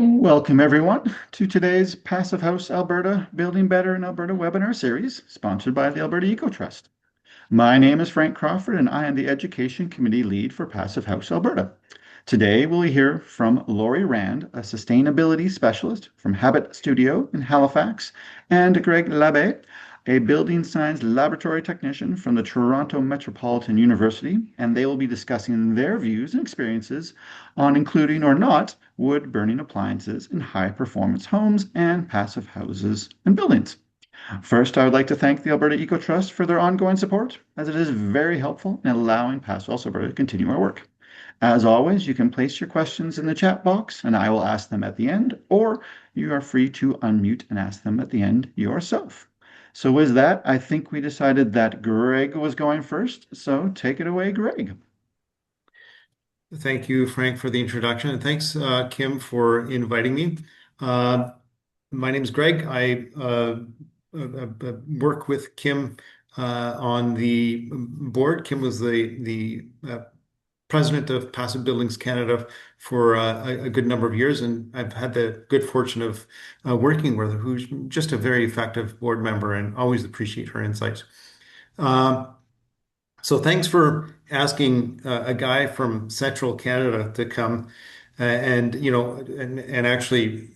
Welcome, everyone, to today's Passive House Alberta Building Better in Alberta webinar series, sponsored by the Alberta Eco Trust. My name is Frank Crawford, and I am the Education Committee Lead for Passive House Alberta. Today, we'll hear from Lorrie Rand, a sustainability specialist from Habit Studio in Halifax, and Greg Labbe, a building science laboratory technician from the Toronto Metropolitan University, and they will be discussing their views and experiences on including or not wood burning appliances in high performance homes and passive houses and buildings. First, I would like to thank the Alberta Eco Trust for their ongoing support, as it is very helpful in allowing Passive House Alberta to continue our work. As always, you can place your questions in the chat box and I will ask them at the end, or you are free to unmute and ask them at the end yourself. So with that, I think we decided that Greg was going first. So take it away, Greg. Thank you, Frank, for the introduction, and thanks, Kim, for inviting me. My name is Greg. I work with Kim on the board. Kim was the president of Passive Buildings Canada for a good number of years, and I've had the good fortune of working with her, who's just a very effective board member, and always appreciate her insights. So thanks for asking a guy from Central Canada to come and actually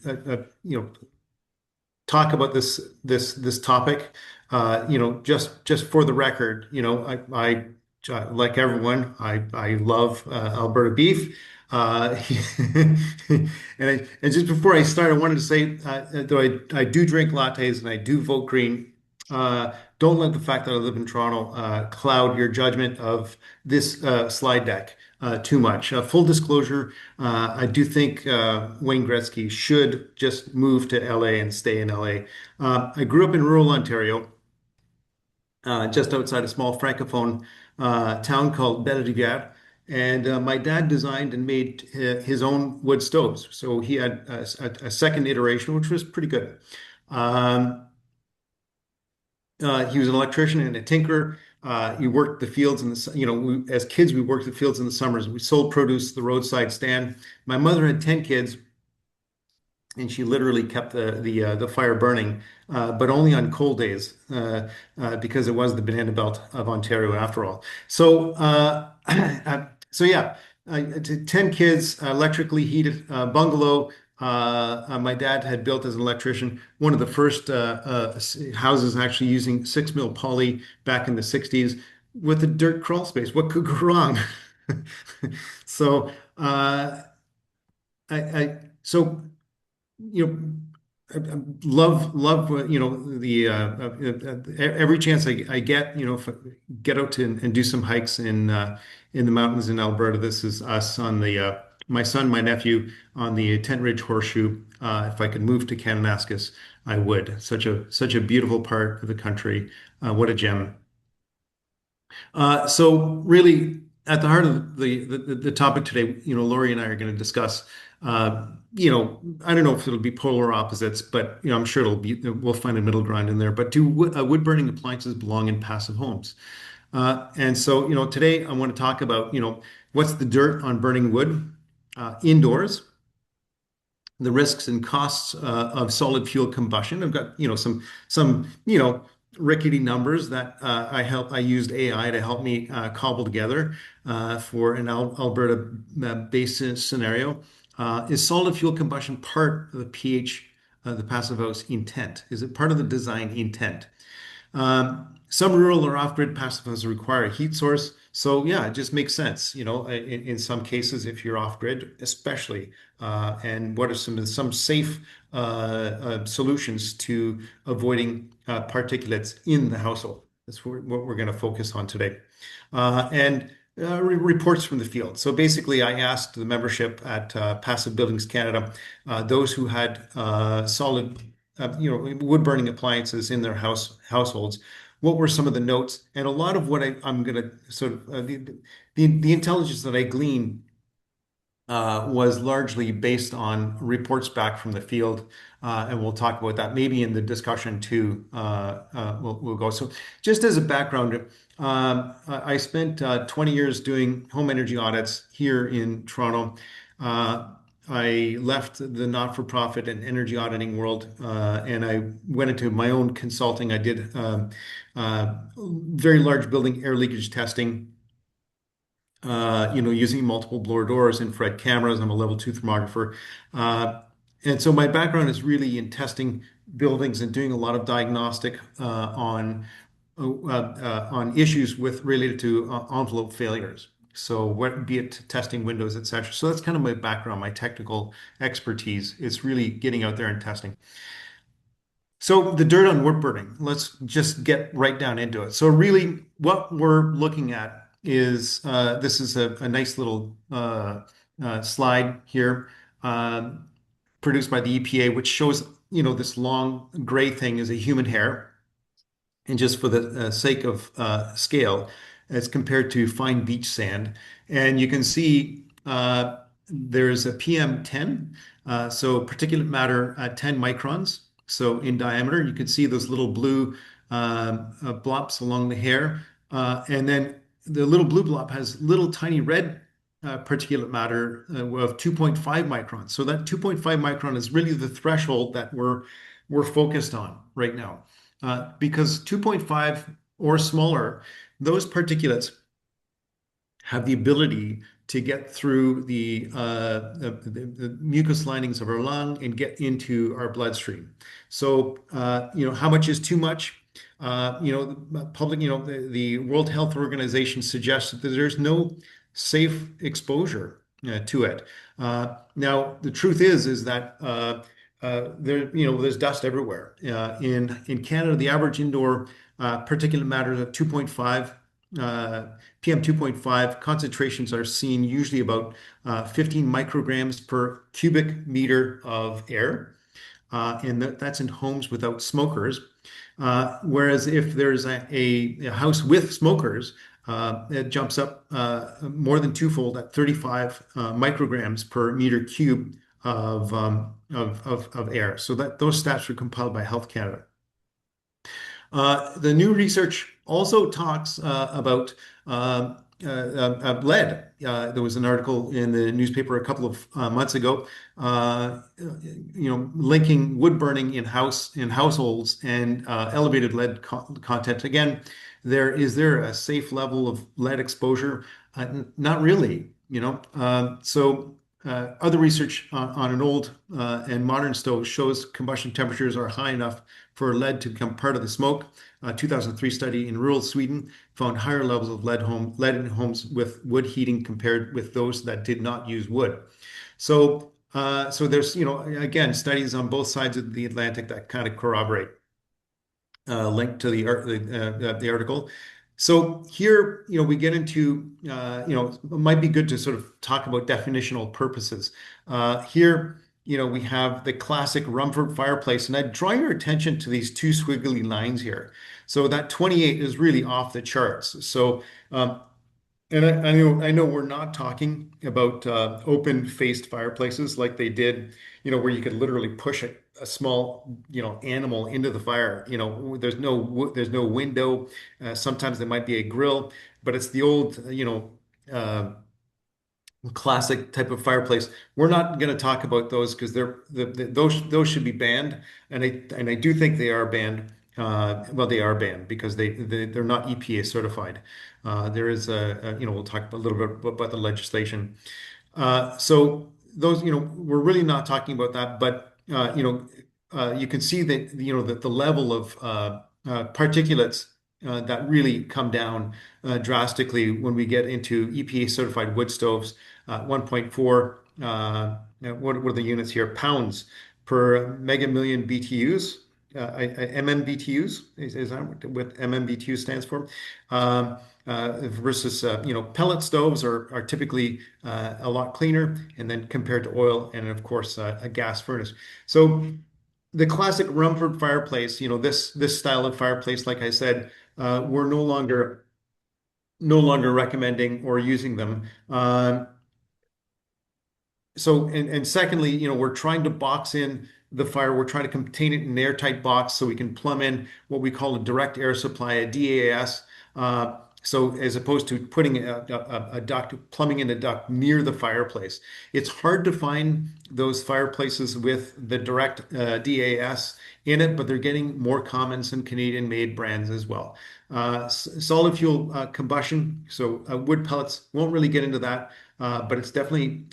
talk about this topic. Just for the record, I like everyone, I love Alberta beef. And just before I start, I wanted to say, though I do drink lattes and I do vote green, don't let the fact that I live in Toronto cloud your judgment of this slide deck too much. Full disclosure, I do think Wayne Gretzky should just move to LA and stay in LA. I grew up in rural Ontario, just outside a small francophone town called Belle-Rivière. And my dad designed and made his own wood stoves. So he had a second iteration, which was pretty good. He was an electrician and a tinkerer. He worked the fields in as kids, we worked the fields in the summers. We sold produce to the roadside stand. My mother had 10 kids, and she literally kept the fire burning, but only on cold days, because it was the banana belt of Ontario after all. So yeah, 10 kids, electrically heated bungalow. My dad had built as an electrician one of the first houses actually using 6 mil poly back in the 60s with a dirt crawl space. What could go wrong? So so you know love every chance I get, get out to and do some hikes in the mountains in Alberta. This is us on the my son, my nephew on the Tent Ridge Horseshoe. If I could move to Kananaskis, I would. Such a beautiful part of the country. What a gem. So really, at the heart of the topic today, Lori and I are going to discuss. I don't know if it'll be polar opposites, but I'm sure we'll find a middle ground in there. But do wood burning appliances belong in passive homes? And so, today I want to talk about, what's the dirt on burning wood indoors, the risks and costs of solid fuel combustion. I've got, some rickety numbers that I used AI to help me cobble together for an Alberta basis scenario. Is solid fuel combustion part of the the passive house intent? Is it part of the design intent? Some rural or off-grid passive houses require a heat source. So yeah, it just makes sense, in some cases if you're off-grid, especially. And what are some safe solutions to avoiding particulates in the household? That's what we're going to focus on today. And reports from the field. So basically, I asked the membership at Passive Buildings Canada, those who had solid, wood burning appliances in their households, what were some of the notes? And a lot of what I'm going to sort of the intelligence that I gleaned was largely based on reports back from the field, and we'll talk about that maybe in the discussion too. We'll go. So just as a background, I spent 20 years doing home energy audits here in Toronto. I left the not-for-profit and energy auditing world, and I went into my own consulting. I did very large building air leakage testing, using multiple blower doors, infrared cameras. I'm a level two thermographer. Uh, and so my background is really in testing buildings and doing a lot of diagnostic on issues with related to envelope failures. So what be it testing windows, et cetera. So that's kind of my background, my technical expertise. It's really getting out there and testing. So the dirt on wood burning, let's just get right down into it. So really what we're looking at is this is a nice little slide here produced by the EPA, which shows, this long gray thing is a human hair. And just for the sake of scale, as compared to fine beach sand. And you can see there's a PM10, so particulate matter at 10 microns. So in diameter, you can see those little blue blops along the hair. And then the little blue blob has little tiny red particulate matter of 2.5 microns. So that 2.5 micron is really the threshold that we're focused on right now. Because 2.5 or smaller, those particulates have the ability to get through the mucous linings of our lung and get into our bloodstream. So, how much is too much? The World Health Organization suggests that there's no safe exposure to it. Now, the truth is that there's dust everywhere. In Canada, the average indoor particulate matter is at 2.5 PM 2.5. Concentrations are seen usually about 15 micrograms per cubic meter of air, and that's in homes without smokers. Whereas if there's a house with smokers, it jumps up more than twofold at 35 micrograms per meter cube of air. So that those stats were compiled by Health Canada. The new research also talks about lead. There was an article in the newspaper a couple of months ago, linking wood burning in households and elevated lead content. Again, is there a safe level of lead exposure? Not really. Other research on an old and modern stove shows combustion temperatures are high enough for lead to become part of the smoke. A 2003 study in rural Sweden found higher levels of lead in homes with wood heating compared with those that did not use wood. So there's, again, studies on both sides of the Atlantic that kind of corroborate. Link to the article. So here, we get into, it might be good to sort of talk about definitional purposes. Here, we have the classic Rumford fireplace, and I draw your attention to these two squiggly lines here. So that 28 is really off the charts. So, and I know we're not talking about open-faced fireplaces like they did, where you could literally push a small, animal into the fire. There's no window. Sometimes there might be a grill, but it's the old, classic type of fireplace. We're not going to talk about those because those should be banned, and I do think they are banned. Well, they are banned because they're not EPA certified. There is we'll talk a little bit about the legislation. So those, we're really not talking about that, but you can see that that the level of particulates that really come down drastically when we get into EPA certified wood stoves. 1.4, what are the units here? Pounds per mega million BTUs. MMBTUs is that what MMBTU stands for? Versus pellet stoves are typically a lot cleaner, and then compared to oil and of course a gas furnace. So the classic Rumford fireplace, this style of fireplace, like I said, we're no longer recommending or using them. And secondly, we're trying to box in the fire. We're trying to contain it in an airtight box so we can plumb in what we call a direct air supply, a DAS. So as opposed to putting a duct, plumbing in a duct near the fireplace, it's hard to find those fireplaces with the direct DAS in it, but they're getting more common, some Canadian-made brands as well. Solid fuel combustion, so wood pellets won't really get into that, but it's definitely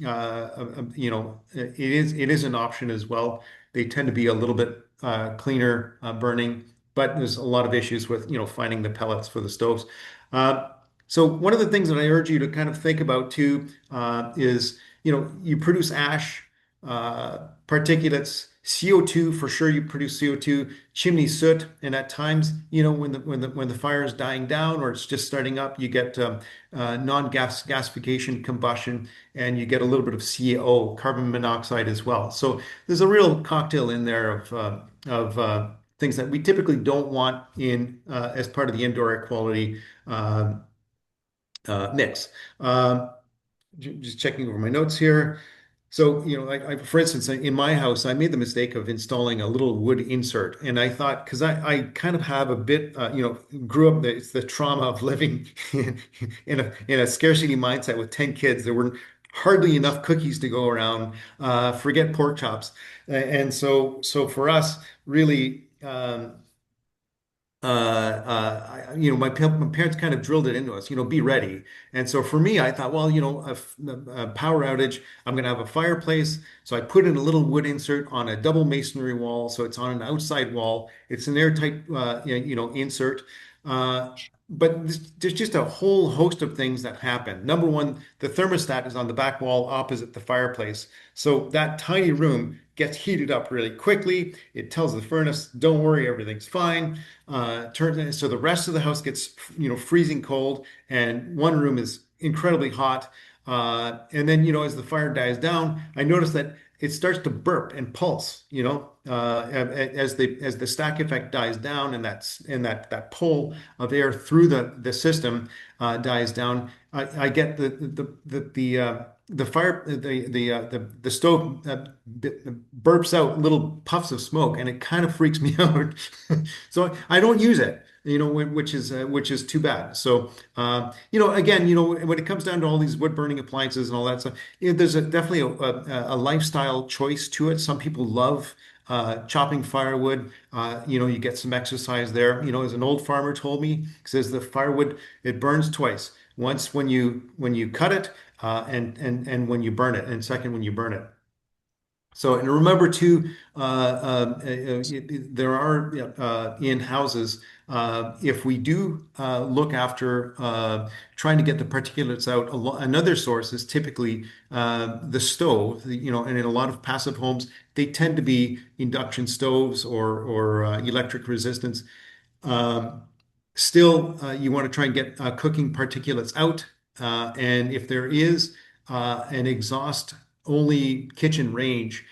it is an option as well. They tend to be a little bit cleaner burning, but there's a lot of issues with finding the pellets for the stoves. Uh, so one of the things that I urge you to kind of think about too is, you produce ash, particulates, CO2 for sure. You produce CO2, chimney soot, and at times, when the fire is dying down or it's just starting up, you get non-gas gasification combustion, and you get a little bit of CO, carbon monoxide as well. So there's a real cocktail in there of things that we typically don't want in as part of the indoor air quality uh, mix. Just checking over my notes here. So, for instance, in my house, I made the mistake of installing a little wood insert, and I thought because I kind of have a bit, grew up. It's the trauma of living in a scarcity mindset with 10 kids. There were hardly enough cookies to go around. Forget pork chops, and so for us, really. My parents kind of drilled it into us, be ready. And so for me, I thought, well, a power outage, I'm going to have a fireplace. So I put in a little wood insert on a double masonry wall. So it's on an outside wall. It's an airtight, insert. Uh, but there's just a whole host of things that happen. Number one, the thermostat is on the back wall opposite the fireplace. So that tiny room gets heated up really quickly. It tells the furnace, don't worry, everything's fine. So the rest of the house gets freezing cold, and one room is incredibly hot. And then as the fire dies down, I notice that it starts to burp and pulse. As the stack effect dies down, and that pull of air through the system dies down. I get the fire the stove burps out little puffs of smoke, and it kind of freaks me out. So I don't use it, which is too bad. So again, when it comes down to all these wood burning appliances and all that stuff, there's definitely a lifestyle choice to it. Some people love chopping firewood. You get some exercise there. As an old farmer told me, he says the firewood, it burns twice. Once when you cut it, and when you burn it, and second when you burn it. So, and remember too, there are in houses, if we do look after trying to get the particulates out, another source is typically the stove. And in a lot of passive homes, they tend to be induction stoves or electric resistance. Um, Still, you want to try and get cooking particulates out. And if there is an exhaust only kitchen range,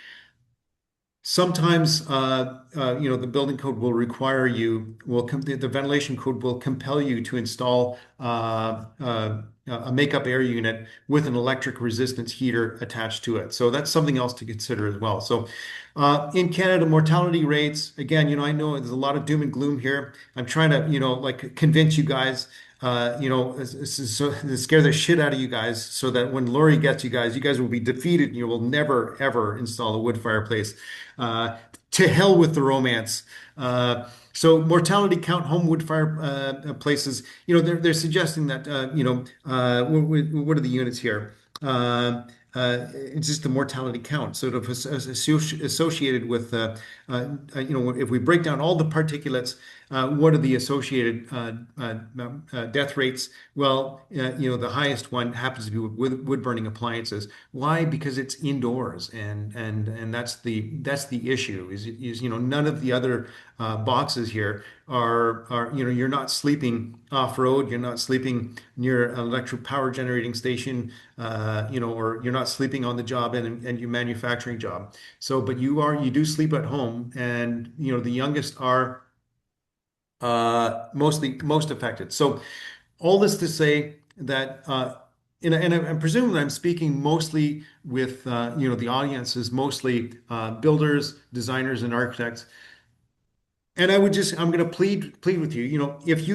sometimes, the building code will require the ventilation code will compel you to install a makeup air unit with an electric resistance heater attached to it. So that's something else to consider as well. So in Canada, mortality rates, again, I know there's a lot of doom and gloom here. I'm trying to, like convince you guys, so scare the shit out of you guys so that when Lorrie gets you guys will be defeated and you will never, ever install a wood fireplace. To hell with the romance. So mortality count home wood fire places. They're suggesting that what are the units here? It's just the mortality count, sort of associated with if we break down all the particulates, what are the associated death rates? Well, the highest one happens to be with wood burning appliances. Why? Because it's indoors, and that's the issue. Is none of the other boxes here are you're not sleeping off road, you're not sleeping near an electric power generating station, or you're not sleeping on the job and your manufacturing job. So, but you do sleep at home, and the youngest are most affected. So all this to say that, and I'm presuming that I'm speaking mostly with, the audience is mostly builders, designers, and architects. And I'm going to plead with you. If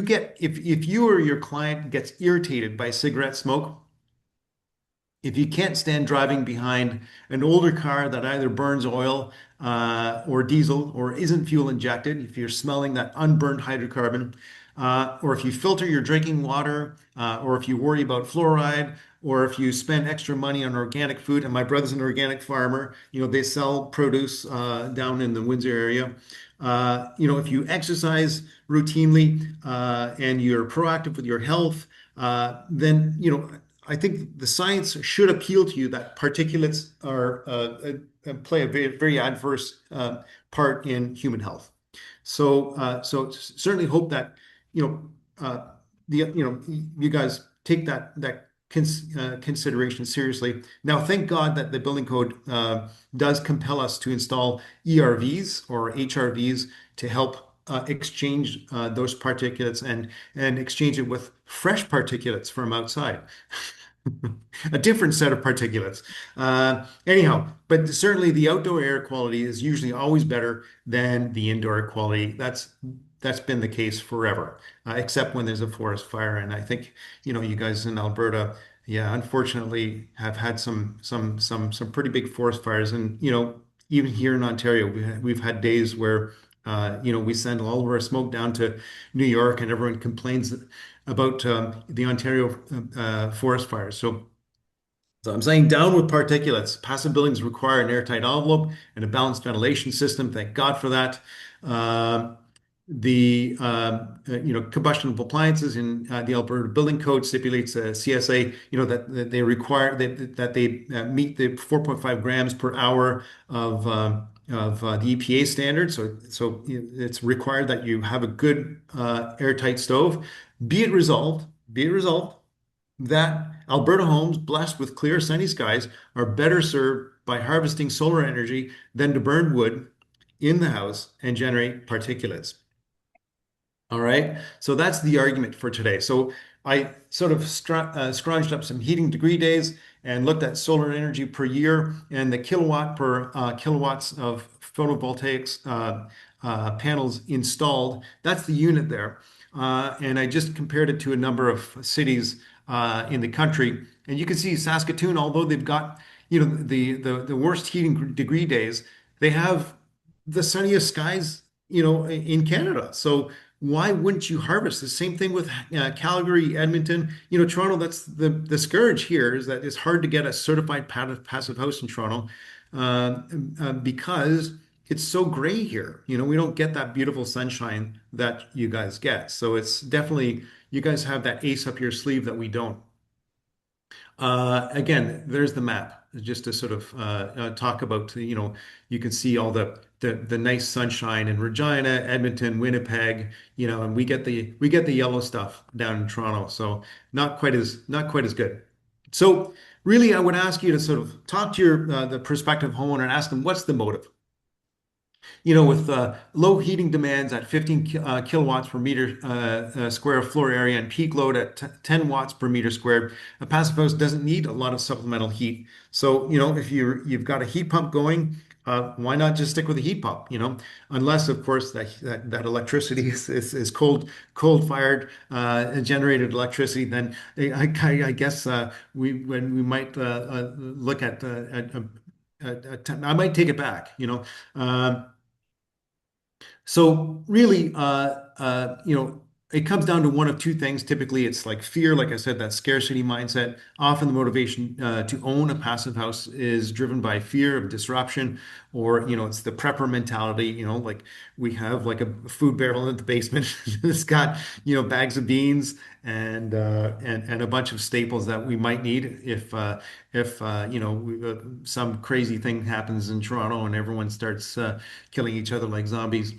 you or your client gets irritated by cigarette smoke, if you can't stand driving behind an older car that either burns oil or diesel or isn't fuel injected, if you're smelling that unburned hydrocarbon, or if you filter your drinking water, or if you worry about fluoride, or if you spend extra money on organic food, and my brother's an organic farmer, they sell produce down in the Windsor area. If you exercise routinely and you're proactive with your health, then I think the science should appeal to you that particulates play a very adverse part in human health. So certainly hope that you know you guys take that consideration seriously. Now, thank God that the building code does compel us to install ERVs or HRVs to help exchange those particulates and exchange it with fresh particulates from outside. A different set of particulates. Anyhow, but certainly the outdoor air quality is usually always better than the indoor air quality. That's been the case forever, except when there's a forest fire. And I think you guys in Alberta, yeah, unfortunately, have had some pretty big forest fires. And even here in Ontario, we've had days where we send all of our smoke down to New York, and everyone complains about the Ontario forest fires. So I'm saying down with particulates. Passive buildings require an airtight envelope and a balanced ventilation system. Thank God for that. Uh, the Combustion appliances in the Alberta Building Code stipulates a CSA, that they require that they meet the 4.5 grams per hour of the EPA standard. So it's required that you have a good airtight stove. Be it resolved that Alberta homes blessed with clear sunny skies are better served by harvesting solar energy than to burn wood in the house and generate particulates. All right. So that's the argument for today. So I sort of scrounged up some heating degree days and looked at solar energy per year and the kilowatts of photovoltaics panels installed. That's the unit there. And I just compared it to a number of cities in the country. And you can see Saskatoon, although they've got the worst heating degree days, they have the sunniest skies in Canada. So why wouldn't you harvest? The same thing with Calgary, Edmonton, Toronto. That's the scourge here, is that it's hard to get a certified passive house in Toronto because it's so gray here. We don't get that beautiful sunshine that you guys get. So it's definitely, you guys have that ace up your sleeve that we don't. Again, there's the map, just to sort of talk about, you can see all the nice sunshine in Regina, Edmonton, Winnipeg, and we get the yellow stuff down in Toronto, so not quite as good. So really, I would ask you to sort of talk to the prospective homeowner and ask them, what's the motive? With low heating demands at 15 kilowatts per meter square of floor area and peak load at 10 watts per meter squared, a passive house doesn't need a lot of supplemental heat. So, if you've got a heat pump going, why not just stick with a heat pump? Unless, of course, that electricity is cold fired generated electricity, then I guess we might look at. I might take it back. So really, it comes down to one of two things. Typically, it's like fear, like I said, that scarcity mindset. Often the motivation to own a passive house is driven by fear of disruption, or, it's the prepper mentality, like we have like a food barrel in the basement that's got, bags of beans and a bunch of staples that we might need if some crazy thing happens in Toronto and everyone starts killing each other like zombies.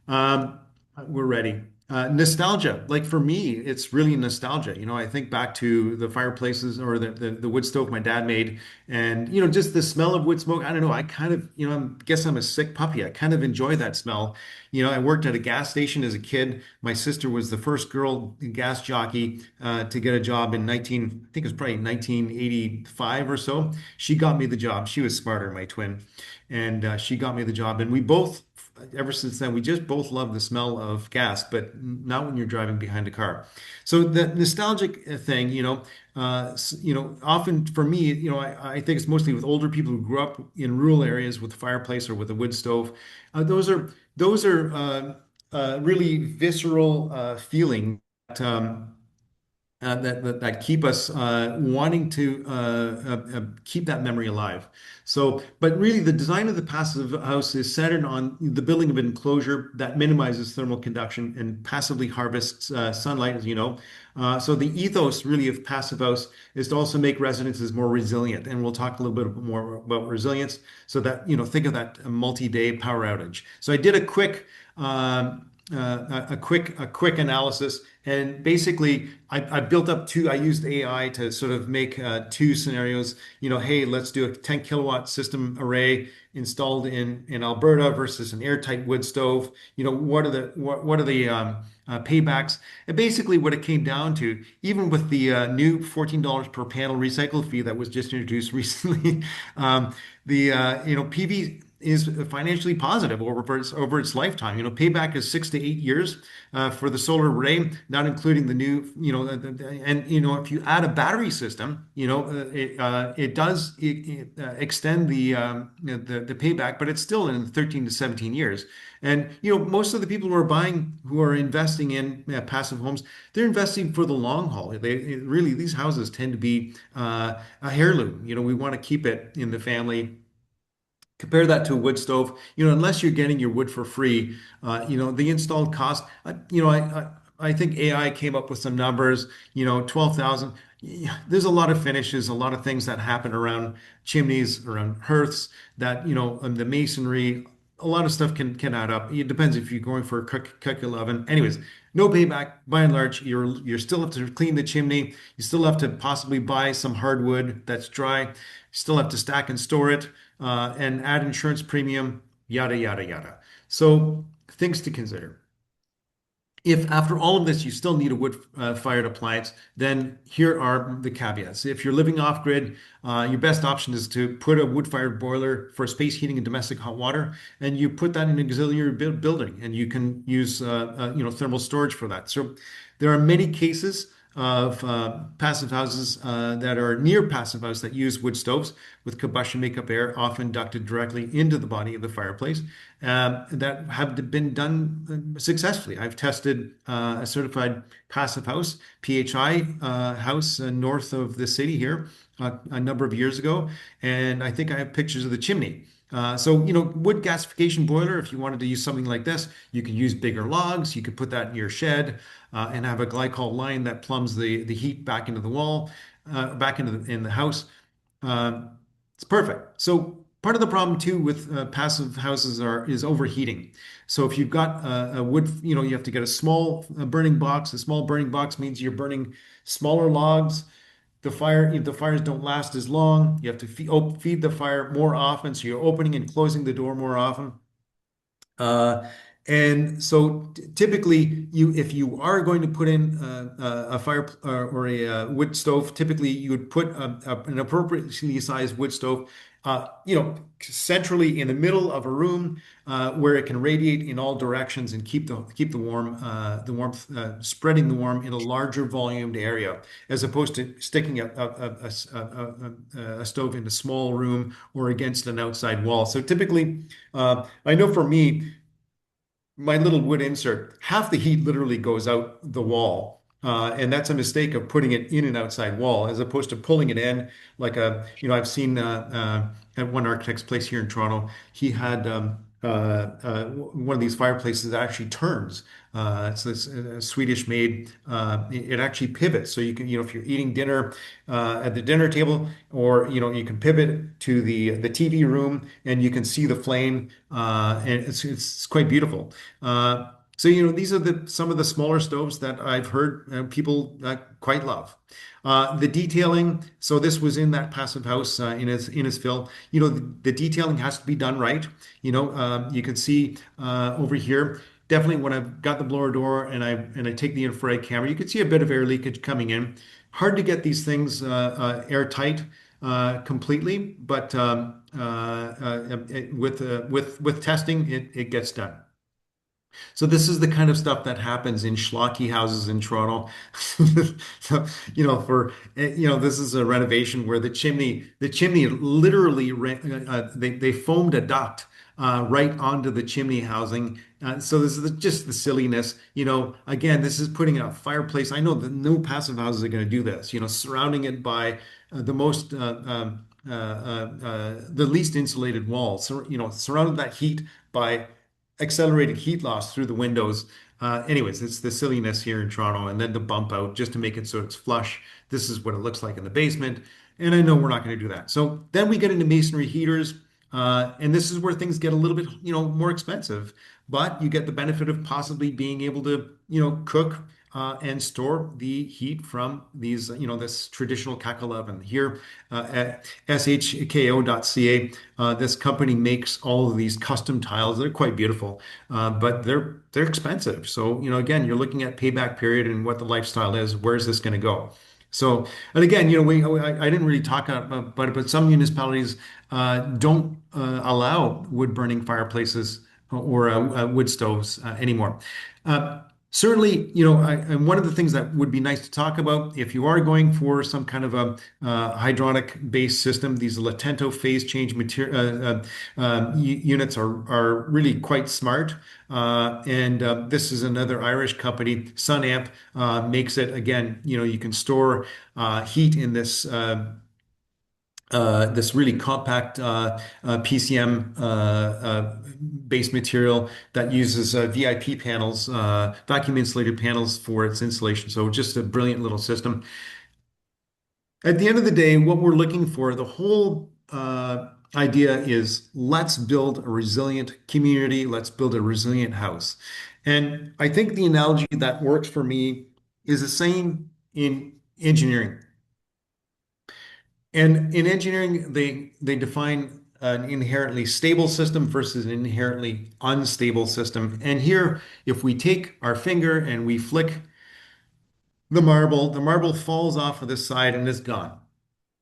Um, we're ready. Nostalgia. Like for me, it's really nostalgia. I think back to the fireplaces or the wood stove my dad made, and just the smell of wood smoke. I don't know. I kind of, I guess I'm a sick puppy. I kind of enjoy that smell. I worked at a gas station as a kid. My sister was the first girl gas jockey to get a job in I think it was probably 1985 or so. She got me the job. She was smarter, my twin, and she got me the job. And we both ever since then, we just both love the smell of gas, but not when you're driving behind a car. So the nostalgic thing, often for me, I think it's mostly with older people who grew up in rural areas with a fireplace or with a wood stove. Those are really visceral feeling that keep us wanting to keep that memory alive. So, but really, the design of the passive house is centered on the building of an enclosure that minimizes thermal conduction and passively harvests sunlight, as you know. So, the ethos really of passive house is to also make residences more resilient, and we'll talk a little bit more about resilience. So that think of that multi-day power outage. So, I did a quick analysis, and basically I built up two. I used AI to sort of make two scenarios. Hey, let's do a 10 kilowatt system array installed in Alberta versus an airtight wood stove. What are the paybacks? And basically, what it came down to, even with the new $14 per panel recycle fee that was just introduced recently, the PV is financially positive over its lifetime. Payback is 6 to 8 years for the solar array, not including the new, and if you add a battery system, it does extend the payback, but it's still in 13 to 17 years. And most of the people who are investing in passive homes, they're investing for the long haul. Really, these houses tend to be a heirloom. We want to keep it in the family. Compare that to a wood stove. Unless you're getting your wood for free, the installed cost. I think AI came up with some numbers. 12,000. Yeah, there's a lot of finishes, a lot of things that happen around chimneys, around hearths. And the masonry. A lot of stuff can add up. It depends if you're going for a cooking oven. Anyways, no payback by and large. You're still have to clean the chimney. You still have to possibly buy some hardwood that's dry. You still have to stack and store it and add insurance premium, yada, yada, yada. So, things to consider. If after all of this you still need a wood-fired appliance, then here are the caveats. If you're living off grid, your best option is to put a wood-fired boiler for space heating and domestic hot water, and you put that in an auxiliary building, and you can use thermal storage for that. So there are many cases of passive houses that are near passive house that use wood stoves with combustion makeup air often ducted directly into the body of the fireplace that have been done successfully. I've tested a certified passive house, PHI house north of the city here a number of years ago, and I think I have pictures of the chimney. Wood gasification boiler, if you wanted to use something like this, you could use bigger logs. You could put that in your shed and have a glycol line that plumbs the heat back into the wall, back in the house. Uh, it's perfect. So part of the problem too with passive houses is overheating. So if you've got a wood, you have to get a small burning box. A small burning box means you're burning smaller logs. The fires don't last as long. You have to feed the fire more often, so you're opening and closing the door more often. Uh, and so typically, if you are going to put in a fire or a wood stove, typically you would put an appropriately sized wood stove, centrally in the middle of a room where it can radiate in all directions and keep the warmth, spreading the warmth in a larger volumed area, as opposed to sticking a stove in a small room or against an outside wall. So typically, I know for me, my little wood insert, half the heat literally goes out the wall. And that's a mistake of putting it in an outside wall as opposed to pulling it in I've seen at one architect's place here in Toronto, he had one of these fireplaces that actually turns. It's this Swedish made. It actually pivots, so you can, if you're eating dinner at the dinner table, or you can pivot to the TV room, and you can see the flame, and it's quite beautiful. So these are some of the smaller stoves that I've heard people quite love. The detailing, so this was in that passive house in Innisfil. The detailing has to be done right. You can see over here, definitely when I've got the blower door and I take the infrared camera, you can see a bit of air leakage coming in. Hard to get these things airtight. completely, but with testing, it gets done. So this is the kind of stuff that happens in schlocky houses in Toronto. So, this is a renovation where the chimney literally, they foamed a duct right onto the chimney housing. So this is just the silliness. Again, this is putting a fireplace. I know that no passive houses are going to do this. Surrounding it by the least insulated walls. So, surrounded that heat by accelerated heat loss through the windows. Anyways, it's the silliness here in Toronto, and then the bump out just to make it so it's flush. This is what it looks like in the basement, and I know we're not going to do that. So then we get into masonry heaters, and this is where things get a little bit, more expensive. But you get the benefit of possibly being able to, cook and store the heat from these, this traditional Kakal oven. Here at shko.ca, this company makes all of these custom tiles. They're quite beautiful, but they're expensive. So, again, you're looking at payback period and what the lifestyle is. Where's this going to go? So, and again, I didn't really talk about it, but some municipalities don't allow wood burning fireplaces or wood stoves anymore. Uh, Certainly, and one of the things that would be nice to talk about if you are going for some kind of a hydronic based system, these Latento phase change material units are really quite smart. And this is another Irish company, SunAmp, makes it again. You can store heat in this really compact PCM based material that uses VIP panels, vacuum insulated panels for its insulation. So just a brilliant little system. At the end of the day, what we're looking for, the whole idea is let's build a resilient community, let's build a resilient house. And I think the analogy that works for me is the same in engineering. And in engineering, they define an inherently stable system versus an inherently unstable system. And here, if we take our finger and we flick the marble falls off of the side and is gone.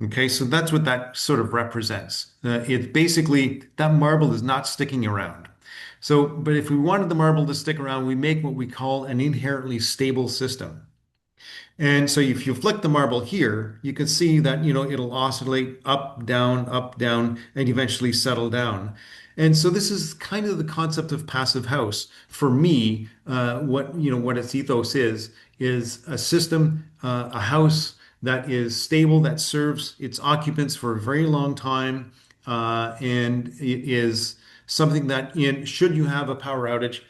Okay, so that's what that sort of represents. It's basically that marble is not sticking around. So, but if we wanted the marble to stick around, we make what we call an inherently stable system. And so if you flick the marble here, you can see that, it'll oscillate up, down, and eventually settle down. And so this is kind of the concept of passive house. For me, what its ethos is a system, a house that is stable, that serves its occupants for a very long time, and it is something that should you have a power outage,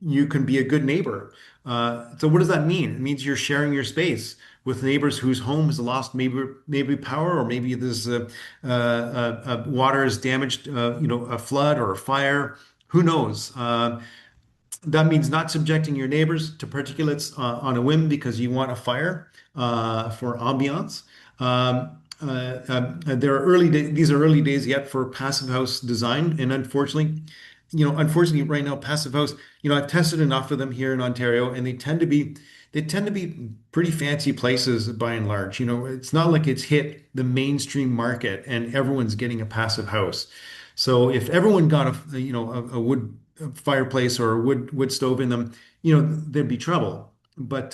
you can be a good neighbor. So what does that mean? It means you're sharing your space with neighbors whose home has lost maybe power, or maybe there's water is damaged, a flood or a fire. Who knows? That means not subjecting your neighbors to particulates on a whim because you want a fire for ambiance. There are these are early days yet for passive house design, and unfortunately, right now, passive house, I've tested enough of them here in Ontario, and they tend to be pretty fancy places by and large. It's not like it's hit the mainstream market and everyone's getting a passive house. So if everyone got a wood fireplace or a wood stove in them, there'd be trouble. But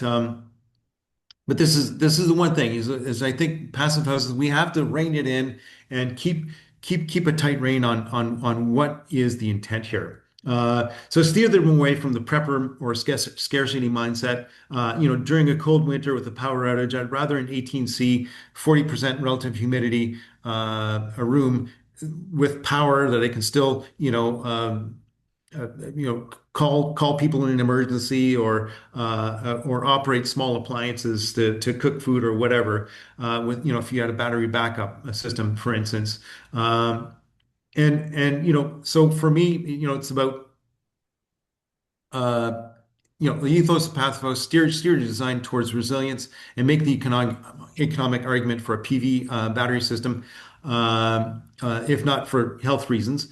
this is the one thing is I think passive houses, we have to rein it in and keep a tight rein on what is the intent here. So steer them away from the prepper or scarcity mindset. During a cold winter with a power outage, I'd rather an 18C, 40% relative humidity, a room with power that I can still, call people in an emergency, or operate small appliances to cook food or whatever. With if you had a battery backup system, for instance. So for me, it's about the ethos of pathos steer design towards resilience and make the economic argument for a PV battery system, if not for health reasons.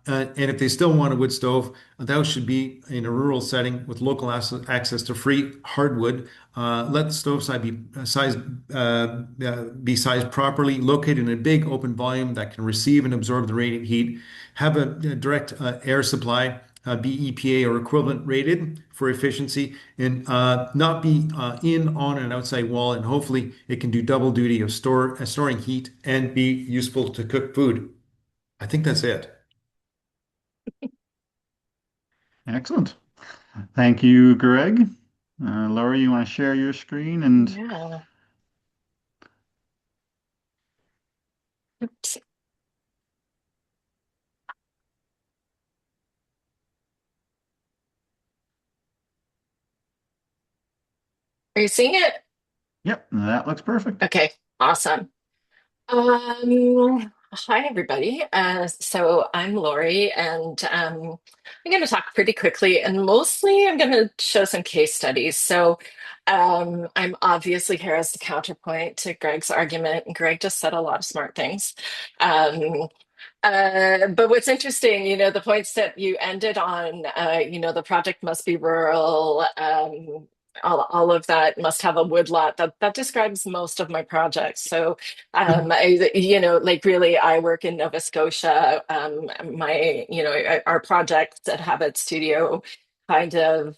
And if they still want a wood stove, that should be in a rural setting with local access to free hardwood. Let the stove side be sized properly, located in a big open volume that can receive and absorb the radiant heat. Have a direct air supply, be EPA or equivalent rated for efficiency, and not be in, on, and outside wall. And hopefully, it can do double duty of storing heat and be useful to cook food. I think that's it. Excellent. Thank you, Greg. Laurie, you want to share your screen and Yeah. Oops. Are you seeing it? yep, that looks perfect. Okay, awesome. Hi, everybody. So I'm Lori, and I'm going to talk pretty quickly, and mostly I'm going to show some case studies. So I'm obviously here as the counterpoint to Greg's argument, and Greg just said a lot of smart things. Um, but what's interesting, the points that you ended on, the project must be rural, all of that must have a woodlot. That describes most of my projects. So, like really, I work in Nova Scotia. Our projects at Habit Studio kind of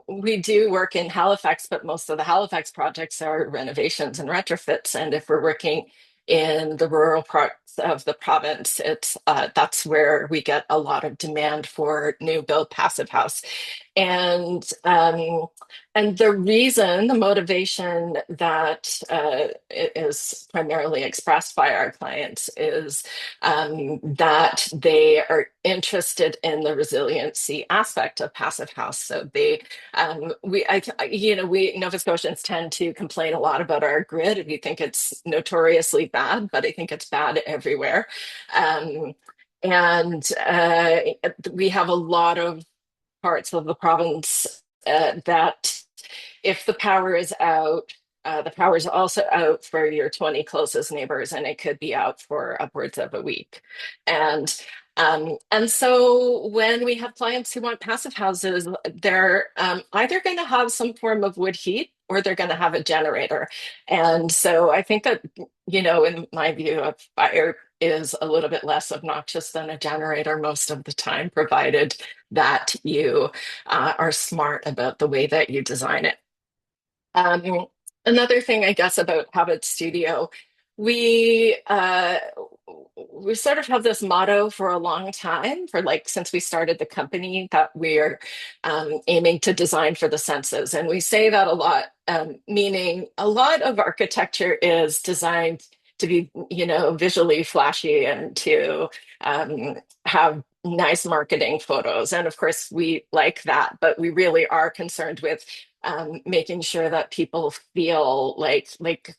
we do work in Halifax, but most of the Halifax projects are renovations and retrofits. And if we're working in the rural parts of the province, it's that's where we get a lot of demand for new build passive house. And the reason, the motivation that is primarily expressed by our clients is that they are interested in the resiliency aspect of passive house. So we Nova Scotians tend to complain a lot about our grid. We think it's notoriously bad, but I think it's bad everywhere. Um, and we have a lot of parts of the province that if the power is out, the power is also out for your 20 closest neighbors, and it could be out for upwards of a week. And so when we have clients who want passive houses, they're either going to have some form of wood heat or they're going to have a generator. And so I think that, in my view, a fire is a little bit less obnoxious than a generator most of the time, provided that you are smart about the way that you design it. Um, Another thing, I guess, about Habit Studio, we uh, we sort of have this motto for a long time, for like since we started the company, that we're aiming to design for the senses, and we say that a lot, meaning a lot of architecture is designed to be, visually flashy and to have nice marketing photos, and of course we like that, but we really are concerned with making sure that people feel like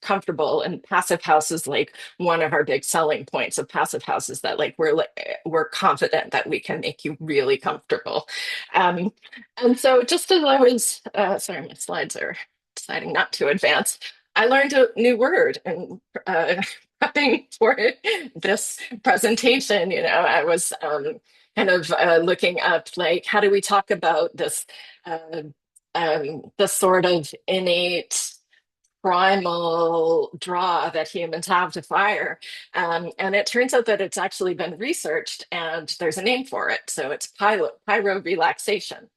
comfortable. And passive house is like one of our big selling points of passive houses, that like we're confident that we can make you really comfortable. Um, and so just as I was sorry, my slides are deciding not to advance. I learned a new word and prepping for this presentation. I was kind of looking up like how do we talk about this the sort of innate primal draw that humans have to fire. And it turns out that it's actually been researched and there's a name for it. So it's pyrorelaxation.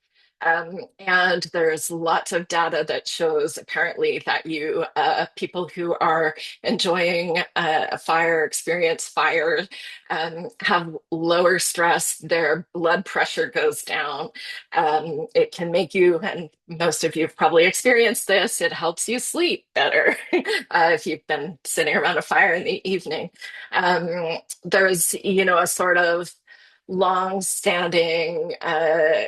And there's lots of data that shows apparently that people who are enjoying a fire, experience fire, have lower stress, their blood pressure goes down. It can make you, and most of you have probably experienced this, it helps you sleep better if you've been sitting around a fire in the evening. There's, a sort of long-standing uh,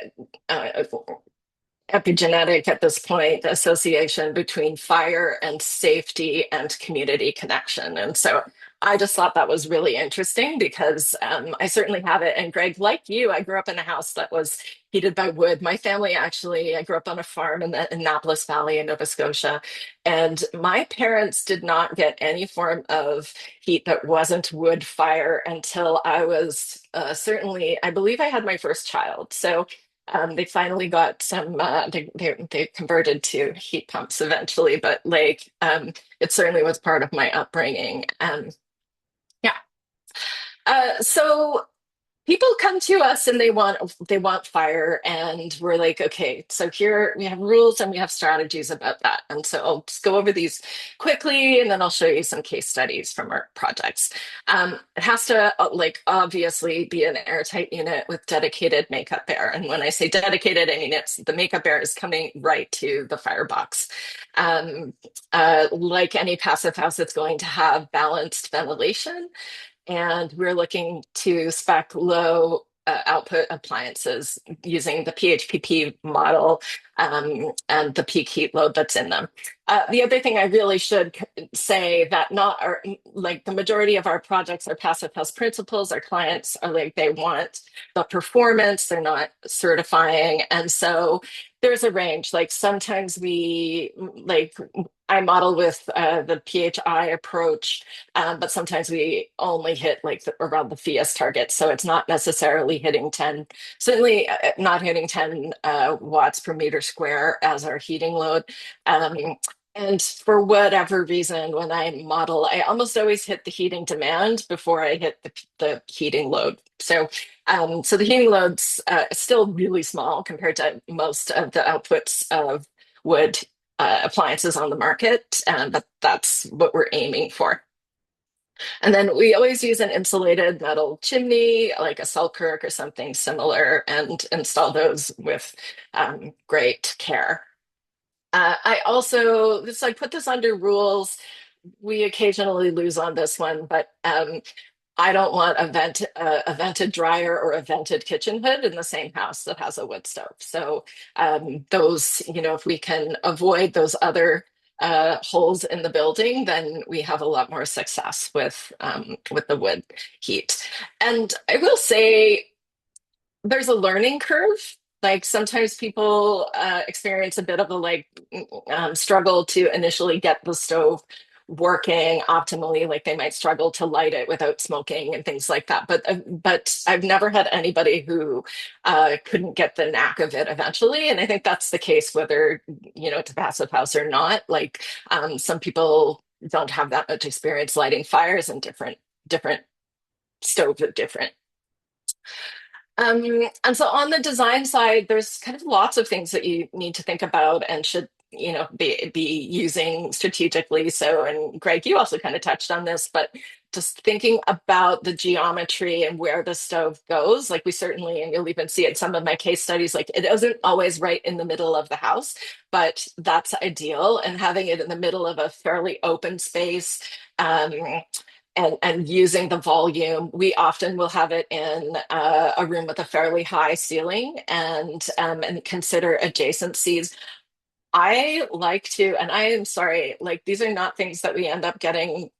epigenetic at this point association between fire and safety and community connection. And so I just thought that was really interesting because I certainly have it. And Greg, like you, I grew up in a house that was heated by wood. My family actually, I grew up on a farm in the Annapolis Valley in Nova Scotia. And my parents did not get any form of heat that wasn't wood fire until I was certainly, I believe I had my first child. So they finally got some, they converted to heat pumps eventually, but like it certainly was part of my upbringing. Yeah. So people come to us and they want fire, and we're like, okay, so here we have rules and we have strategies about that. And so I'll just go over these quickly, and then I'll show you some case studies from our projects. It has to like obviously be an airtight unit with dedicated makeup air. And when I say dedicated, I mean it's the makeup air is coming right to the firebox. Um, like any passive house, it's going to have balanced ventilation, and we're looking to spec low output appliances using the PHPP model and the peak heat load that's in them. The other thing I really should say that not our like the majority of our projects are passive house principals. Our clients are like they want the performance, they're not certifying, and so there's a range. Like sometimes we like I model with the PHI approach, but sometimes we only hit like around the FIAS target. So it's not necessarily hitting 10, certainly not hitting 10 watts per meter square as our heating load. Um, and for whatever reason, when I model, I almost always hit the heating demand before I hit the heating load. So the heating load's still really small compared to most of the outputs of wood appliances on the market, but that's what we're aiming for. And then we always use an insulated metal chimney, like a Selkirk or something similar, and install those with great care. I also, this I put this under rules. We occasionally lose on this one, but I don't want a vented dryer or a vented kitchen hood in the same house that has a wood stove. So those, if we can avoid those other holes in the building, then we have a lot more success with the wood heat. And I will say there's a learning curve. Like sometimes people experience a bit of a struggle to initially get the stove working optimally. Like they might struggle to light it without smoking and things like that. But I've never had anybody who couldn't get the knack of it eventually. And I think that's the case whether it's a passive house or not. Like some people don't have that much experience lighting fires, and different stoves are different. And so on the design side, there's kind of lots of things that you need to think about and should, be using strategically. So, and Greg, you also kind of touched on this, but just thinking about the geometry and where the stove goes, like we certainly, and you'll even see it in some of my case studies, like it isn't always right in the middle of the house, but that's ideal. And having it in the middle of a fairly open space, um, and using the volume, we often will have it in a room with a fairly high ceiling, and consider adjacencies. I like to, and I am sorry, like these are not things that we end up getting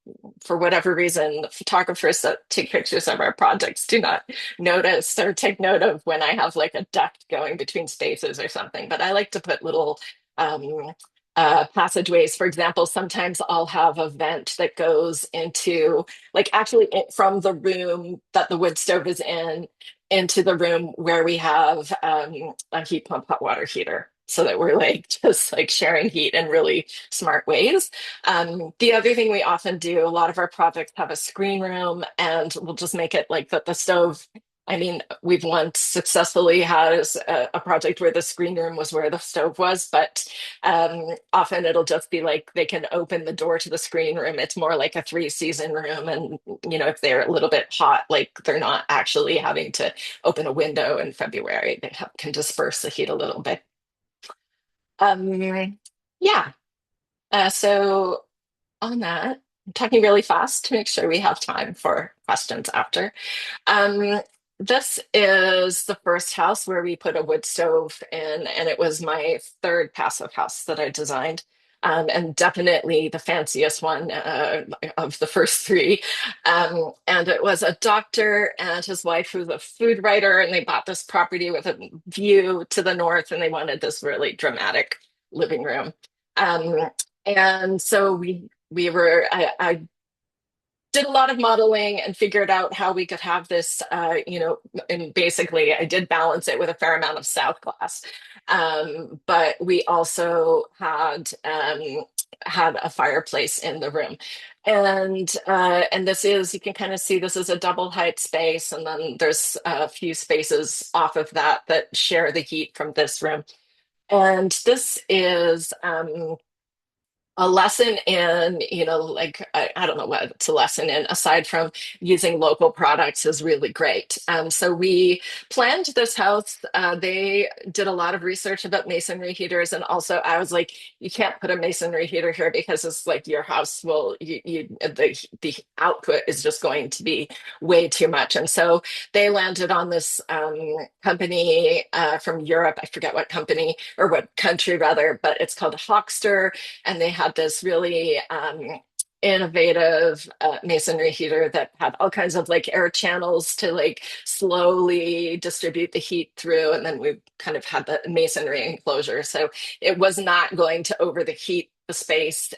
for whatever reason. The photographers that take pictures of our projects do not notice or take note of when I have like a duct going between spaces or something. But I like to put little passageways. For example, sometimes I'll have a vent that goes into, like, actually from the room that the wood stove is in into the room where we have a heat pump hot water heater. So that we're like just like sharing heat in really smart ways. The other thing we often do, a lot of our projects have a screen room, and we'll just make it like that the stove. I mean, we've once successfully had a project where the screen room was where the stove was, but often it'll just be like they can open the door to the screen room. It's more like a three-season room. And, if they're a little bit hot, like they're not actually having to open a window in February. They can disperse the heat a little bit. Yeah. So on that, I'm talking really fast to make sure we have time for questions after. Um, this is the first house where we put a wood stove in, and it was my third passive house that I designed. and definitely the fanciest one of the first three. And it was a doctor and his wife who's a food writer, and they bought this property with a view to the north, and they wanted this really dramatic living room. Um, and so I did a lot of modeling and figured out how we could have this, and basically I did balance it with a fair amount of south glass. But we also had a fireplace in the room. And this is, you can kind of see this is a double height space, and then there's a few spaces off of that that share the heat from this room. And this is a lesson in, like, I don't know what it's a lesson in, aside from using local products is really great. So we planned this house. They did a lot of research about masonry heaters. And also I was like, you can't put a masonry heater here because it's like your house the output is just going to be way too much. And so they landed on this company from Europe. I forget what company or what country rather, but it's called Hoxter, and they had this really innovative masonry heater that had all kinds of like air channels to like slowly distribute the heat through, and then we kind of had the masonry enclosure, so it was not going to overheat the space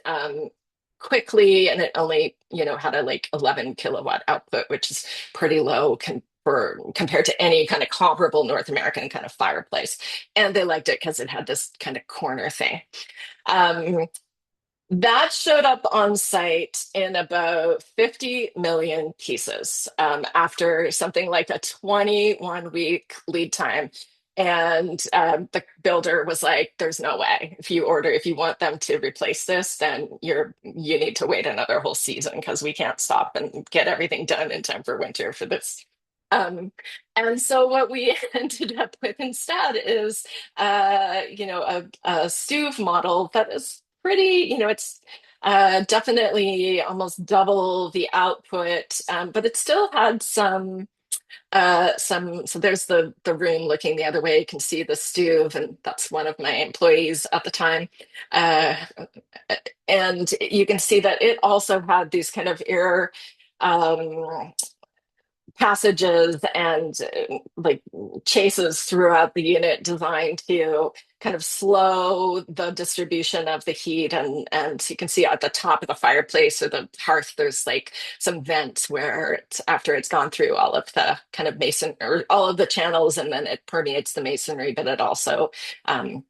quickly, and it only had a like 11 kilowatt output, which is pretty low compared to any kind of comparable North American kind of fireplace. And they liked it because it had this kind of corner thing. Um, that showed up on site in about 50 million pieces after something like a 21-week lead time. And the builder was like, "There's no way. If you want them to replace this, then you need to wait another whole season because we can't stop and get everything done in time for winter for this." Um, and so what we ended up with instead is, a stove model that is pretty, it's definitely almost double the output, but it still had so there's the room looking the other way. You can see the stove, and that's one of my employees at the time. Uh, and you can see that it also had these kind of air um, passages and like chases throughout the unit designed to kind of slow the distribution of the heat, and you can see at the top of the fireplace or the hearth there's like some vents where after it's gone through all of the kind of mason or all of the channels, and then it permeates the masonry, but it also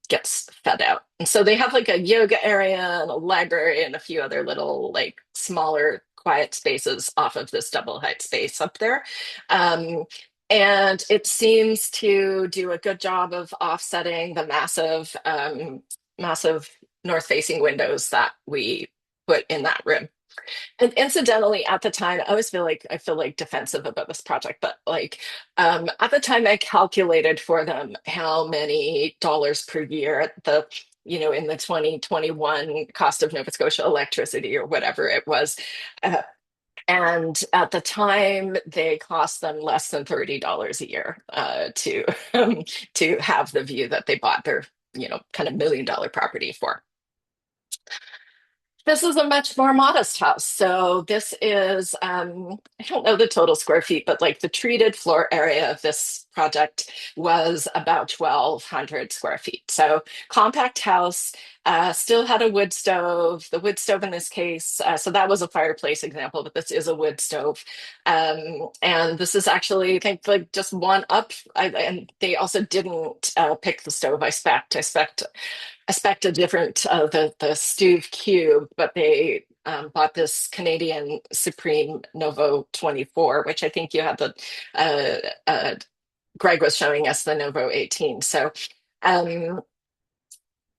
gets fed out. And so they have like a yoga area and a library and a few other little like smaller quiet spaces off of this double height space up there. Um, and it seems to do a good job of offsetting the massive north-facing windows that we put in that room. And incidentally, at the time, I feel like defensive about this project, but like at the time, I calculated for them how many dollars per year in the 2021 cost of Nova Scotia electricity or whatever it was. Uh, and at the time, they cost them less than $30 a year to have the view that they bought their, kind of $1 million property for. This is a much more modest house. So this is, I don't know the total square feet, but like the treated floor area of this project was about 1,200 square feet. So compact house, still had a wood stove. The wood stove in this case, so that was a fireplace example, but this is a wood stove. And this is actually, I think, like just one up. And they also didn't pick the stove I spec'd a different the Stuve Cube, but they bought this Canadian Supreme Novo 24, which I think you had uh, Greg was showing us the Novo 18. So um,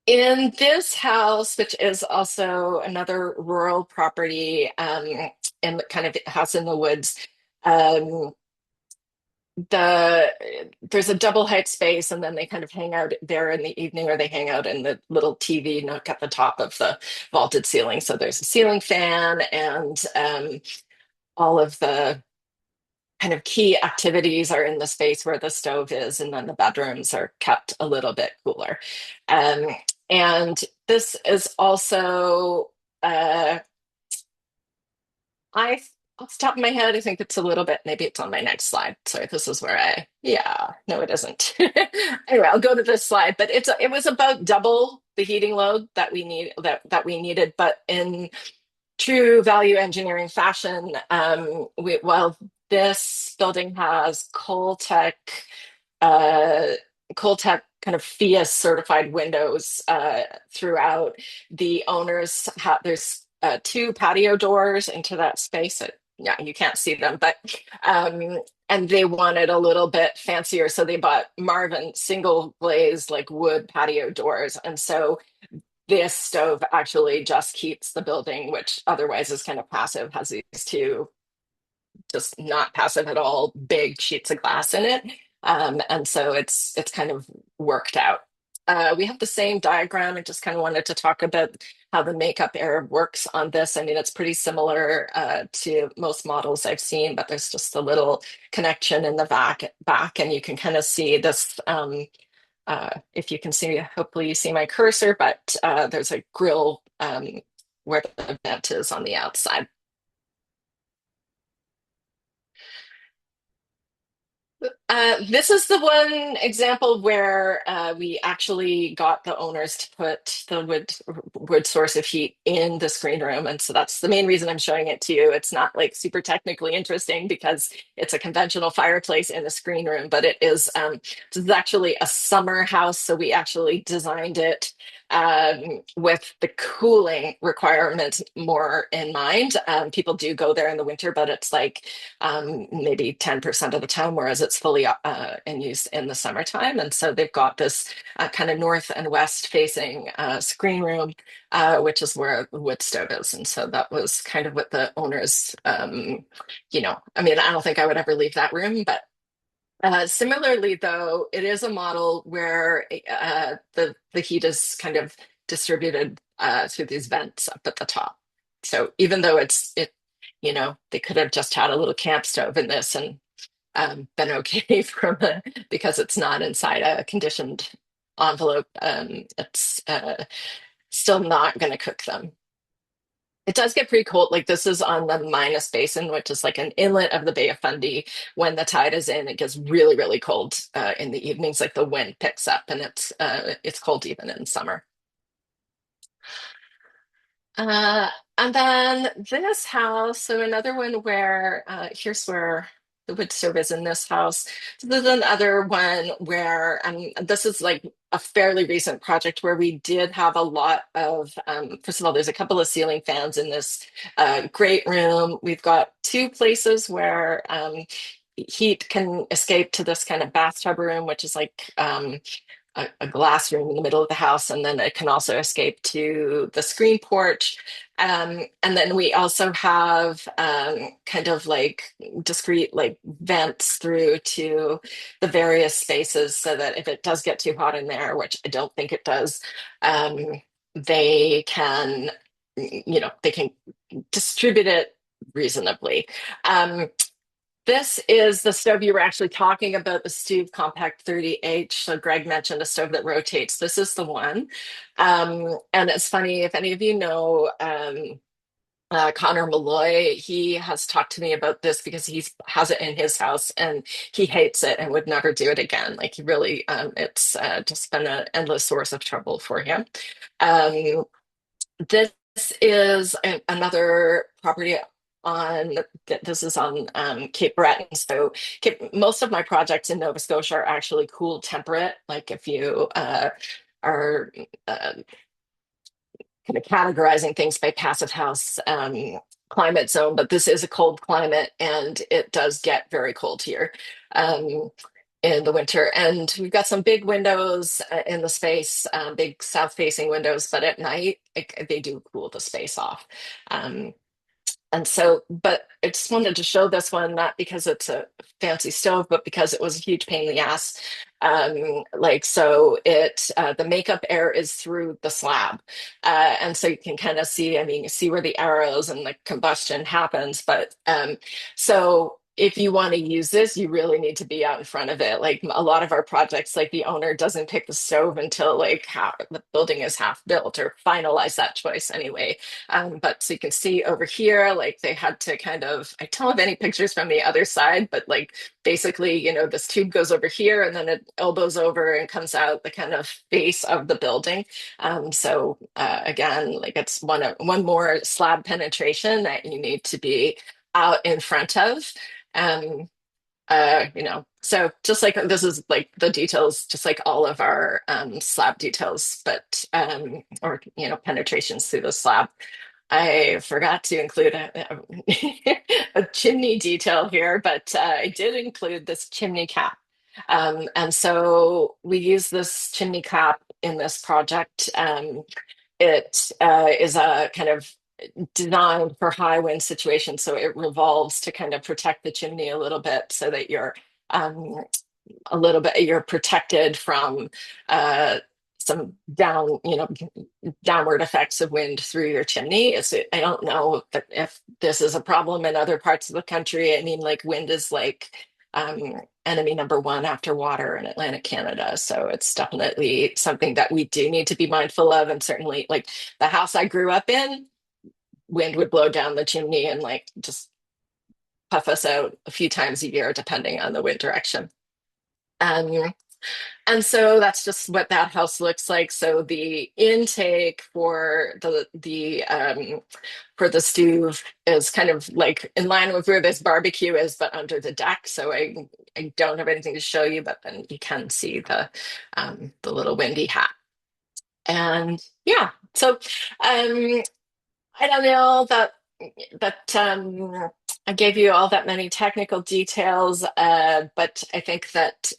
in this house, which is also another rural property in the kind of house in the woods, um, the there's a double height space, and then they kind of hang out there in the evening, or they hang out in the little TV nook at the top of the vaulted ceiling. So there's a ceiling fan, and all of the kind of key activities are in the space where the stove is, and then the bedrooms are kept a little bit cooler. Um, and This is also, uh, I, off the top of my head, I think it's a little bit, maybe it's on my next slide. Sorry, this is where yeah, no, it isn't. Anyway, I'll go to this slide, but it was about double the heating load that we needed, but in true value engineering fashion, well, this building has uh, Coltech kind of FIA certified windows throughout. The owners have there's two patio doors into that space. Yeah, you can't see them, but and they wanted a little bit fancier, so they bought Marvin single glazed like wood patio doors, and so this stove actually just keeps the building, which otherwise is kind of passive, has these two just not passive at all, big sheets of glass in it. And so it's kind of worked out. We have the same diagram. I just kind of wanted to talk about how the makeup air works on this. I mean, it's pretty similar to most models I've seen, but there's just a little connection in the back, and you can kind of see this. If you can see, hopefully you see my cursor, but there's a grill where the vent is on the outside. This is the one example where we actually got the owners to put the wood source of heat in the screen room, and so that's the main reason I'm showing it to you. It's not like super technically interesting because it's a conventional fireplace in a screen room, but it is. This is actually a summer house, so we actually designed it with the cooling requirements more in mind. People do go there in the winter, but it's like maybe 10% of the time, whereas it's fully in use in the summertime. And so they've got this kind of north and west facing screen room, which is where the wood stove is. And so that was kind of what the owners, I mean, I don't think I would ever leave that room, but similarly, though, it is a model where the heat is kind of distributed through these vents up at the top. So even though they could have just had a little camp stove in this and been okay because it's not inside a conditioned envelope. It's still not going to cook them. It does get pretty cold. Like this is on the Minas Basin, which is like an inlet of the Bay of Fundy. When the tide is in, it gets really, really cold in the evenings. Like the wind picks up, and it's cold even in summer. Uh, and then this house, so another one where here's where the wood stove is in this house. So this is another one where this is like a fairly recent project where we did have a lot of, first of all, there's a couple of ceiling fans in this great room. We've got two places where heat can escape to this kind of bathtub room, which is like a glass room in the middle of the house, and then it can also escape to the screen porch. And then we also have kind of like discrete like vents through to the various spaces so that if it does get too hot in there, which I don't think it does, they can, they can distribute it reasonably. This is the stove you were actually talking about, the Stove Compact 30H. So Greg mentioned a stove that rotates. This is the one. And it's funny, if any of you know Connor Malloy, he has talked to me about this because he has it in his house and he hates it and would never do it again. Like he really, it's just been an endless source of trouble for him. Um, this is another property on this is on Cape Breton. So most of my projects in Nova Scotia are actually cool temperate. Like if you are kind of categorizing things by passive house climate zone, but this is a cold climate and it does get very cold here. In the winter. And we've got some big windows in the space, big south facing windows, but at night they do cool the space off. And so, but I just wanted to show this one, not because it's a fancy stove, but because it was a huge pain in the ass. The makeup air is through the slab. And so you can kind of see, I mean, you see where the arrows and the combustion happens. But so if you want to use this, you really need to be out in front of it. Like a lot of our projects, like the owner doesn't pick the stove until like the building is half built or finalize that choice anyway. But so you can see over here, like they had to kind of, I don't have any pictures from the other side, but like basically, this tube goes over here and then it elbows over and comes out the kind of face of the building. So again, like it's one more slab penetration that you need to be out in front of. Um, so just like this is like the details, just like all of our slab details, but or penetrations through the slab. I forgot to include a chimney detail here, but I did include this chimney cap. And so we use this chimney cap in this project. It is a kind of designed for high wind situations, so it revolves to kind of protect the chimney a little bit, so that um, you're protected from uh, some downward effects of wind through your chimney. I don't know if this is a problem in other parts of the country. I mean, like wind is like enemy number one after water in Atlantic Canada. So it's definitely something that we do need to be mindful of. And certainly, like the house I grew up in, wind would blow down the chimney and like just puff us out a few times a year, depending on the wind direction. Um, and so that's just what that house looks like. So the intake for the stove is kind of like in line with where this barbecue is, but under the deck. So I don't have anything to show you, but then you can see the little windy hat. And yeah, so I don't know that I gave you all that many technical details, but I think that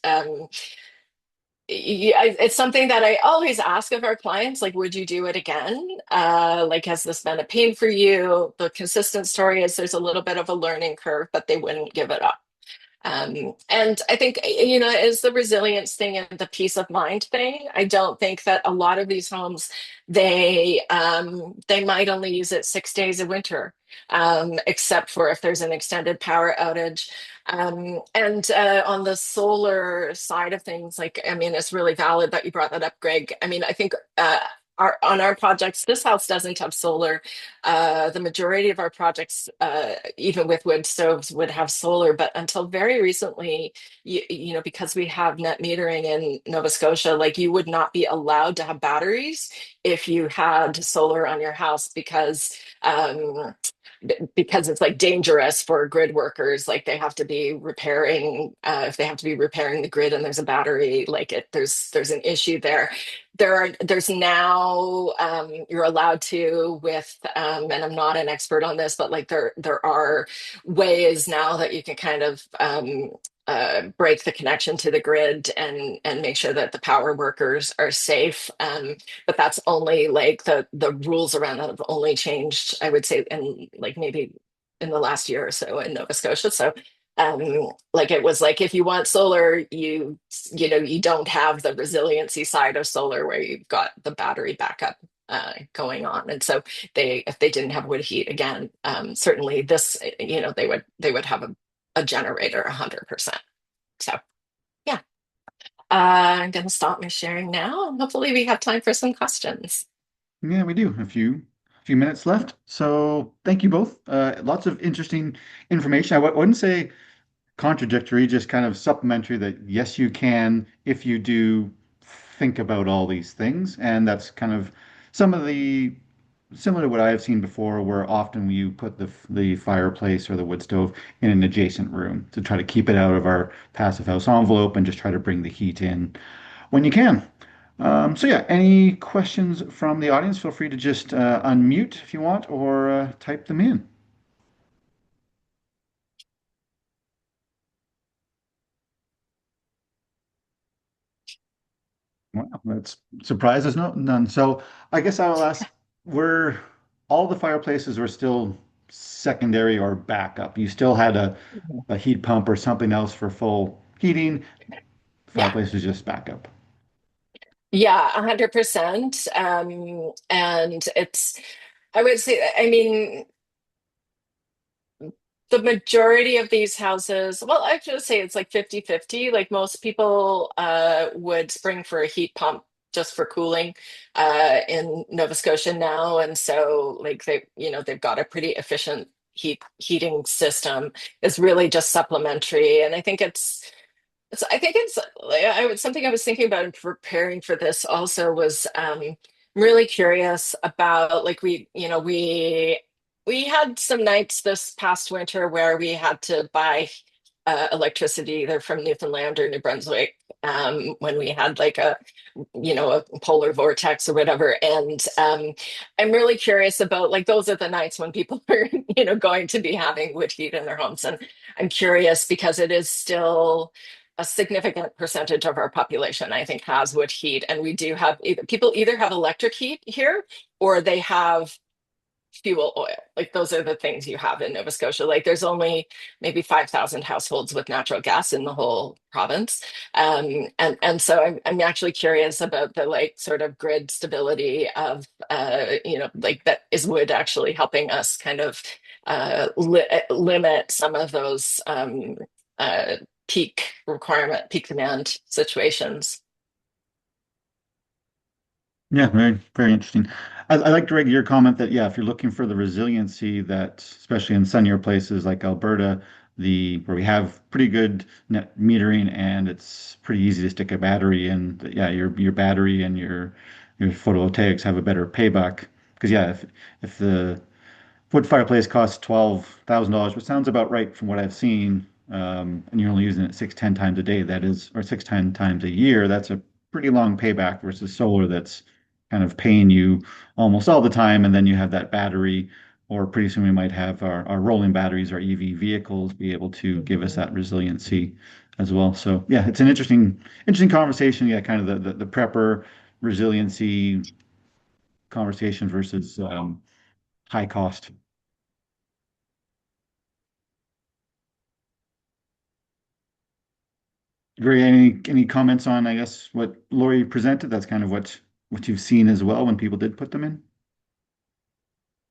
it's something that I always ask of our clients, like, would you do it again? Like, has this been a pain for you? The consistent story is there's a little bit of a learning curve, but they wouldn't give it up. And I think, is the resilience thing and the peace of mind thing. I don't think that a lot of these homes, they might only use it 6 days a winter, except for if there's an extended power outage. And on the solar side of things, like, I mean, it's really valid that you brought that up, Greg. I mean, I think on our projects, this house doesn't have solar. The majority of our projects, even with wood stoves, would have solar. But until very recently, because we have net metering in Nova Scotia, like you would not be allowed to have batteries if you had solar on your house because it's like dangerous for grid workers. Like they have to be repairing if they have to be repairing the grid and there's a battery, like there's an issue there. There's now you're allowed to with and I'm not an expert on this, but like there are ways now that you can kind of break the connection to the grid and make sure that the power workers are safe. But that's only like the rules around that have only changed, I would say, in like maybe in the last year or so in Nova Scotia. So like it was like if you want solar, you don't have the resiliency side of solar where you've got the battery backup going on. And so if they didn't have wood heat again, certainly this, they would have a generator 100%. So yeah, I'm going to stop my sharing now. And hopefully we have time for some questions. Yeah, we do. A few minutes left. So thank you both. Lots of interesting information. I wouldn't say contradictory, just kind of supplementary that yes, you can if you do think about all these things. And that's kind of some of the similar to what I have seen before, where often you put the fireplace or the wood stove in an adjacent room to try to keep it out of our passive house envelope and just try to bring the heat in when you can. So yeah, any questions from the audience? Feel free to just unmute if you want or type them in. Wow, that's surprised there's none. So I guess I will ask, were all the fireplaces were still secondary or backup? You still had a heat pump or something else for full heating. Yeah. Fireplace was just backup. Yeah, 100%. And I would say, I mean, the majority of these houses, well, I should say it's like 50-50. Like most people would spring for a heat pump just for cooling in Nova Scotia now. And so like they've got a pretty efficient heating system. It's really just supplementary. And I think it's something I was thinking about in preparing for this also was I'm really curious about like we had some nights this past winter where we had to buy electricity either from Newfoundland or New Brunswick when we had like a polar vortex or whatever. And I'm really curious about like those are the nights when people are going to be having wood heat in their homes. And I'm curious because it is still a significant percentage of our population, I think, has wood heat. And we do have people either have electric heat here or they have fuel oil. Like those are the things you have in Nova Scotia. Like there's only maybe 5,000 households with natural gas in the whole province. And so I'm actually curious about the like sort of grid stability of, like that is wood actually helping us kind of limit some of those peak demand situations. Yeah, very, very interesting. I like, Greg, your comment that, yeah, if you're looking for the resiliency that, especially in sunnier places like Alberta, where we have pretty good net metering and it's pretty easy to stick a battery in, yeah, your battery and your photovoltaics have a better payback. Because yeah, if the wood fireplace costs $12,000, which sounds about right from what I've seen, and you're only using it 10 times a day, that is, or 10 times a year, that's a pretty long payback versus solar that's kind of paying you almost all the time. And then you have that battery, or pretty soon we might have our rolling batteries, our EV vehicles be able to give us Mhm. that resiliency as well. So yeah, it's an interesting conversation. Yeah, kind of the prepper resiliency conversation versus high cost. Great. Any comments on, I guess, what Lori presented? That's kind of what you've seen as well when people did put them in.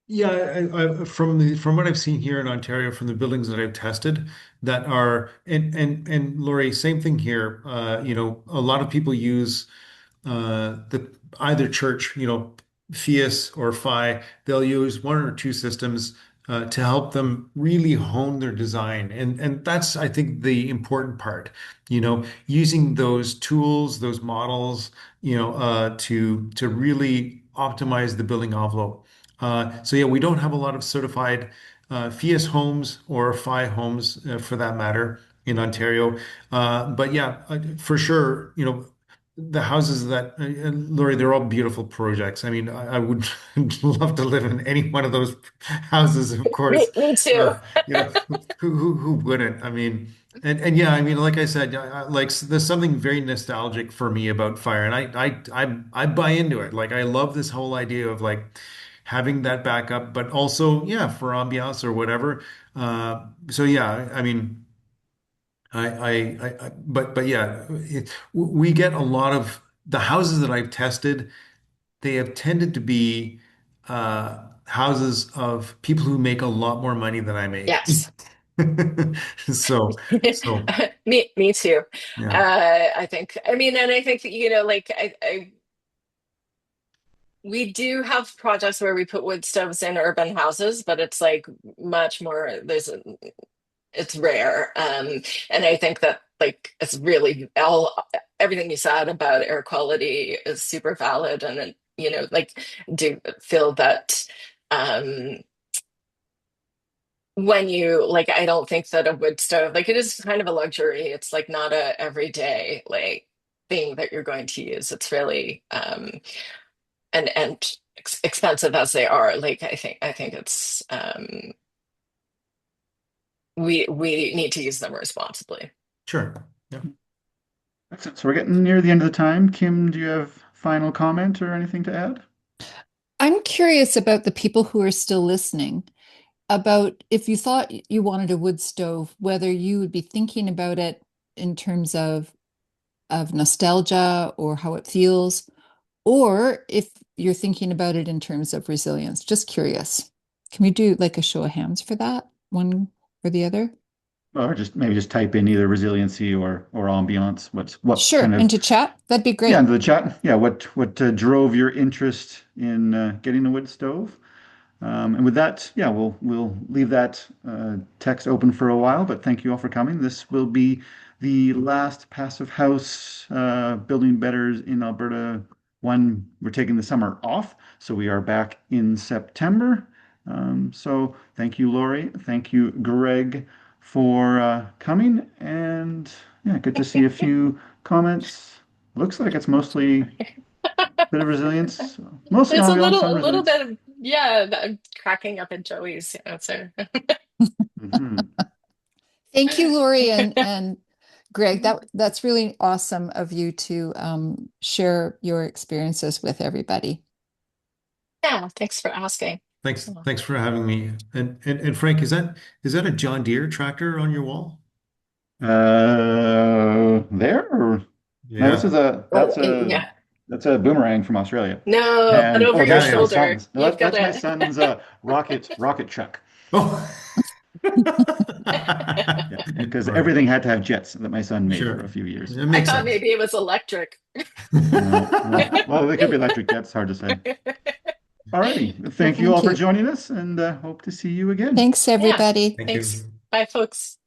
Yeah, from what I've seen here in Ontario, from the buildings that I've tested, that are and Laurie, same thing here. A lot of people use the either church, FIAS or Phi. They'll use one or two systems to help them really hone their design, and that's I think the important part. Using those tools, those models, to really optimize the building envelope. So yeah, we don't have a lot of certified FIAS homes or Phi homes for that matter in Ontario. But yeah, for sure, the houses that, Laurie, they're all beautiful projects. I mean, I would love to live in any one of those houses, of Me, course. me too. Uh, who wouldn't? I mean, and yeah, I mean, like I said, like there's something very nostalgic for me about fire, and I buy into it. Like I love this whole idea of like having that backup, but also, yeah, for ambiance or whatever. So yeah, I mean. But yeah, we get a lot of the houses that I've tested. They have tended to be houses of people who make a lot more money than I make. Yes. So, so Me too. yeah, I think, I mean, and I think, like we do have projects where we put wood stoves in urban houses, but it's like much more, it's rare. And I think that like it's really everything you said about air quality is super valid. And, like do feel that, um, when you like I don't think that a wood stove like it is kind of a luxury. It's like not a everyday like thing that you're going to use. It's really and expensive as they are, like I think it's we need to use them responsibly. sure. Yeah. Excellent. So we're getting near the end of the time. Kim, do you have final comment or anything to add? I'm curious about the people who are still listening, about if you thought you wanted a wood stove, whether you would be thinking about it in terms of nostalgia or how it feels, or if you're thinking about it in terms of resilience. Just curious. Can we do like a show of hands for that one? or the other? Or just maybe just type in either resiliency or ambiance. What Sure, kind of into chat. That'd be yeah, great. into the chat. Yeah, what drove your interest in getting a wood stove? And with that, yeah, we'll leave that text open for a while. But thank you all for coming. This will be the last Passive House Building Betters in Alberta one. We're taking the summer off, so we are back in September. So thank you, Lorrie. Thank you, Greg, for coming. And yeah, good to see a few comments. Looks like it's mostly a bit of resilience, mostly There's ambiance, a some little resilience. bit of, yeah, I'm cracking up at Joey's answer. Mhm. Thank you, Lori and Greg. That's really awesome of you to share your experiences with everybody. Yeah, thanks for asking. Thanks for having me. And Frank, is that a John Deere tractor on your wall? There? Or, no, Yeah. Yeah. that's a boomerang from Australia. No, but And over oh, your Yeah, that's my yeah. shoulder, son's. No, you've got that's my a. son's rocket truck. Oh. Yeah, because Right. everything had to have jets that my son made for Sure. a few years. That I makes thought sense. maybe it was electric. No, no. Well, they could be electric jets, hard to say. Alrighty. Thank you all Thank for you. joining us and hope to see you again. Thanks, Yeah, everybody. Thank thanks. you. Bye, folks.